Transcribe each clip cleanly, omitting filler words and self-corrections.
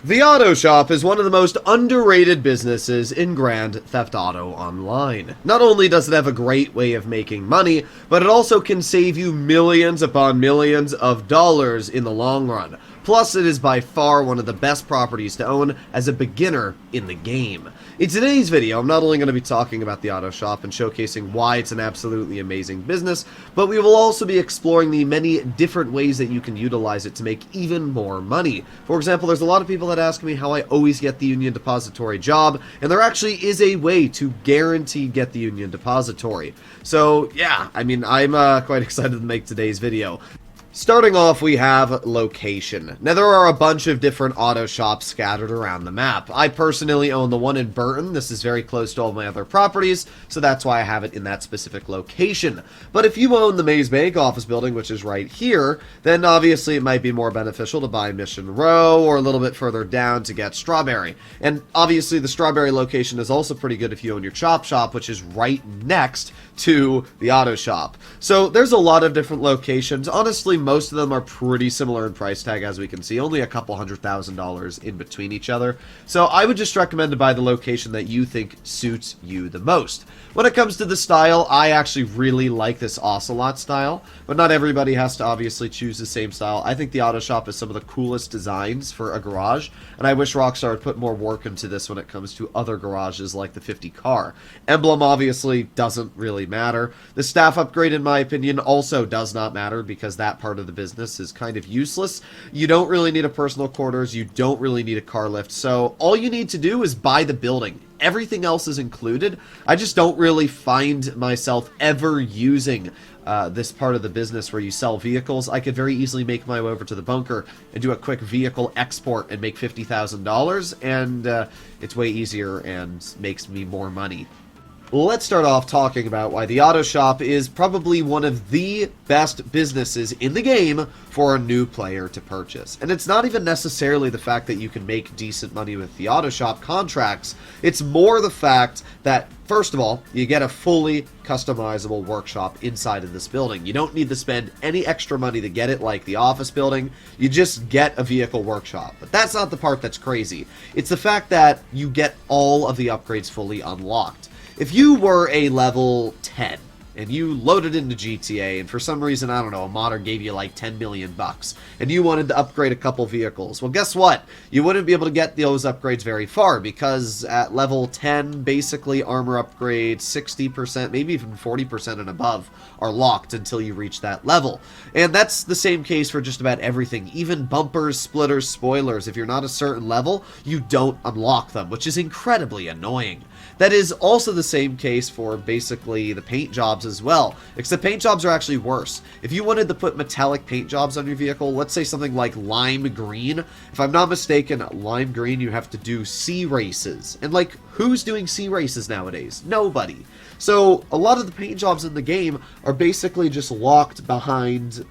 The Auto Shop is one of the most underrated businesses in Grand Theft Auto Online. Not only does it have a great way of making money, but it also can save you millions upon millions of dollars in the long run. Plus, it is by far one of the best properties to own as a beginner in the game. In today's video, I'm not only going to be talking about the Auto Shop and showcasing why it's an absolutely amazing business, but we will also be exploring the many different ways that you can utilize it to make even more money. For example, there's a lot of people that ask me how I always get the Union Depository job, and there actually is a way to guarantee get the Union Depository. So yeah, I mean, I'm quite excited to make today's video. Starting off, we have location. Now, there are a bunch of different auto shops scattered around the map. I personally own the one in Burton. This is very close to all my other properties, so that's why I have it in that specific location. But if you own the Maze Bank office building, which is right here, then obviously it might be more beneficial to buy Mission Row or a little bit further down to get Strawberry. And obviously the Strawberry location is also pretty good if you own your Chop Shop, which is right next to the auto shop. So there's a lot of different locations. Honestly, most of them are pretty similar in price tag, as we can see, only a couple $100,000 in between each other. So I would just recommend to buy the location that you think suits you the most. When it comes to the style, I actually really like this Ocelot style, but not everybody has to obviously choose the same style. I think the auto shop is some of the coolest designs for a garage, and I wish Rockstar had put more work into this when it comes to other garages like the 50 car. Emblem obviously doesn't really matter. The staff upgrade, in my opinion, also does not matter because that part of the business is kind of useless. You don't really need a personal quarters, you don't really need a car lift, so all you need to do is buy the building. Everything else is included. I just don't really find myself ever using this part of the business where you sell vehicles. I could very easily make my way over to the bunker and do a quick vehicle export and make $50,000, and it's way easier and makes me more money. Let's start off talking about why the auto shop is probably one of the best businesses in the game for a new player to purchase. And it's not even necessarily the fact that you can make decent money with the auto shop contracts. It's more the fact that, first of all, you get a fully customizable workshop inside of this building. You don't need to spend any extra money to get it like the office building. You just get a vehicle workshop. But that's not the part that's crazy. It's the fact that you get all of the upgrades fully unlocked. If you were a level 10 and you loaded into GTA and for some reason, I don't know, a modder gave you like 10 million bucks and you wanted to upgrade a couple vehicles, well, guess what? You wouldn't be able to get those upgrades very far because at level 10, basically armor upgrades 60%, maybe even 40% and above are locked until you reach that level. And that's the same case for just about everything, even bumpers, splitters, spoilers. If you're not a certain level, you don't unlock them, which is incredibly annoying. That is also the same case for basically the paint jobs as well, except paint jobs are actually worse. If you wanted to put metallic paint jobs on your vehicle, let's say something like lime green, if I'm not mistaken, lime green you have to do C races. And like, who's doing C races nowadays? Nobody. So a lot of the paint jobs in the game are basically just locked behind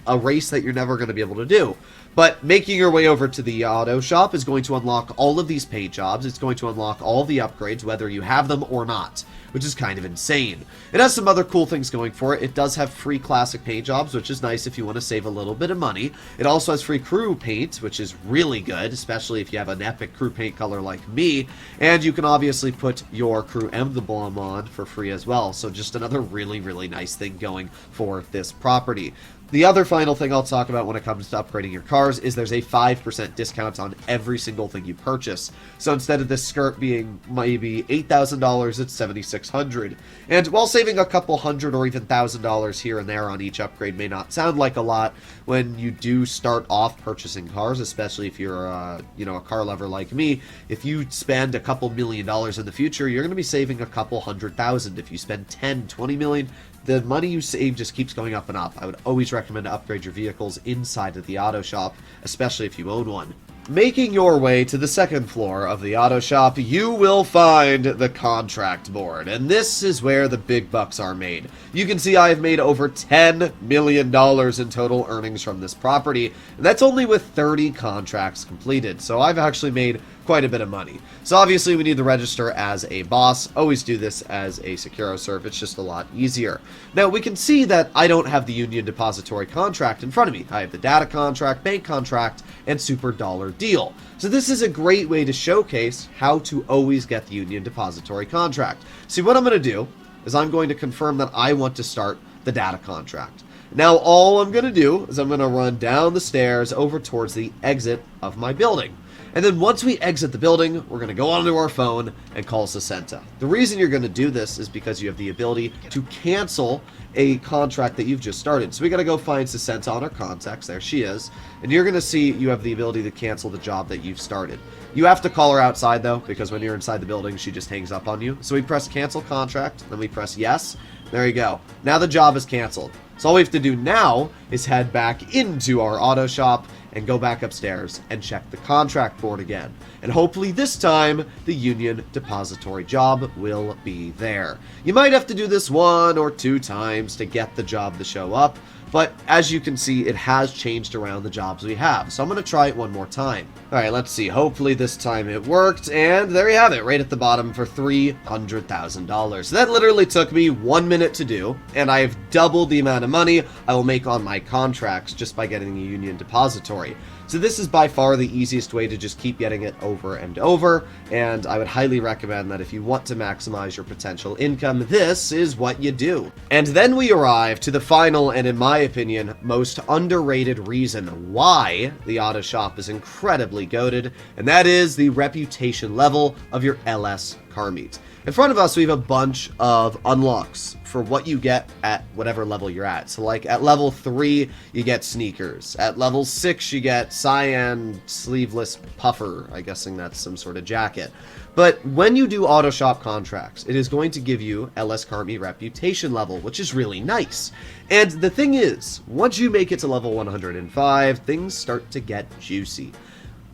a race that you're never going to be able to do. But making your way over to the auto shop is going to unlock all of these paint jobs. It's going to unlock all the upgrades, whether you have them or not, which is kind of insane. It has some other cool things going for it. It does have free classic paint jobs, which is nice if you want to save a little bit of money. It also has free crew paint, which is really good, especially if you have an epic crew paint color like me. And you can obviously put your crew emblem on for free as well. So just another really, really nice thing going for this property. The other final thing I'll talk about when it comes to upgrading your cars is there's a 5% discount on every single thing you purchase. So instead of this skirt being maybe $8,000, it's $7,600. And while saving a couple hundred or even $1,000 here and there on each upgrade may not sound like a lot, when you do start off purchasing cars, especially if you're a car lover like me, if you spend a couple $1 million in the future, you're going to be saving a couple $100,000. If you spend 10, 20 million, the money you save just keeps going up and up. I would always recommend to upgrade your vehicles inside of the auto shop, especially if you own one. Making your way to the second floor of the auto shop, you will find the contract board, and this is where the big bucks are made. You can see I have made over $10 million in total earnings from this property, and that's only with 30 contracts completed, so I've actually made quite a bit of money. So obviously we need to register as a boss. Always do this as a SecuroServe. It's just a lot easier. Now we can see that I don't have the Union Depository contract in front of me. I have the data contract, bank contract, and super dollar deal. So this is a great way to showcase how to always get the Union Depository contract. See, what I'm going to do is I'm going to confirm that I want to start the data contract. Now all I'm going to do is I'm going to run down the stairs over towards the exit of my building. And then once we exit the building, we're going to go onto our phone and call Sacenta. The reason you're going to do this is because you have the ability to cancel a contract that you've just started. So we got to go find Sacenta on our contacts. There she is. And you're going to see you have the ability to cancel the job that you've started. You have to call her outside though, because when you're inside the building, she just hangs up on you. So we press cancel contract, then we press yes. There you go. Now the job is canceled. So all we have to do now is head back into our auto shop and go back upstairs and check the contract board again. And hopefully this time, the Union Depository job will be there. You might have to do this 1 or 2 times to get the job to show up, but as you can see, it has changed around the jobs we have. So I'm going to try it one more time. All right, let's see. Hopefully this time it worked. And there you have it, right at the bottom for $300,000. So that literally took me 1 minute to do. And I've doubled the amount of money I will make on my contracts just by getting a Union Depository. So this is by far the easiest way to just keep getting it over and over, and I would highly recommend that if you want to maximize your potential income, this is what you do. And then we arrive to the final and, in my opinion, most underrated reason why the auto shop is incredibly goated, and that is the reputation level of your LS car meet. In front of us, we have a bunch of unlocks for what you get at whatever level you're at. So like at level 3, you get sneakers. At level 6, you get cyan sleeveless puffer. I'm guessing that's some sort of jacket. But when you do auto shop contracts, it is going to give you LS Car Meet reputation level, which is really nice. And the thing is, once you make it to level 105, things start to get juicy.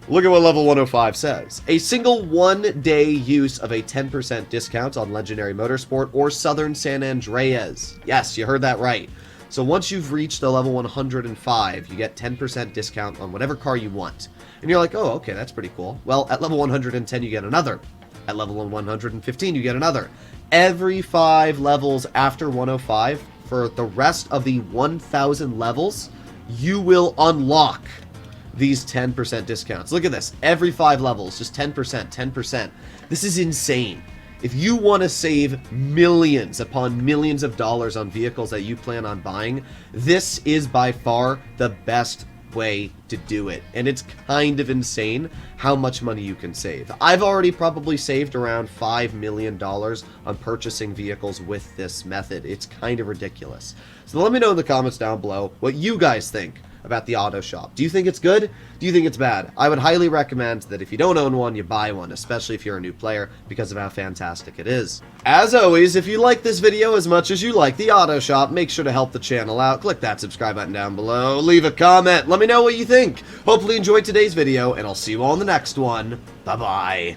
Look at what level 105 says. A single 1-day use of a 10% discount on Legendary Motorsport or Southern San Andreas. Yes, you heard that right. So once you've reached the level 105, you get 10% discount on whatever car you want. And you're like, oh, okay, that's pretty cool. Well, at level 110, you get another. At level 115, you get another. Every 5 levels after 105, for the rest of the 1,000 levels, you will unlock these 10% discounts. Look at this. Every 5 levels, just 10%, 10%. This is insane. If you want to save millions upon millions of dollars on vehicles that you plan on buying, this is by far the best way to do it. And it's kind of insane how much money you can save. I've already probably saved around $5 million on purchasing vehicles with this method. It's kind of ridiculous. So let me know in the comments down below what you guys think about the auto shop. Do you think it's good? Do you think it's bad? I would highly recommend that if you don't own one, you buy one, especially if you're a new player, because of how fantastic it is. As always, if you like this video as much as you like the auto shop, make sure to help the channel out. Click that subscribe button down below. Leave a comment. Let me know what you think. Hopefully you enjoyed today's video, and I'll see you all in the next one. Bye-bye.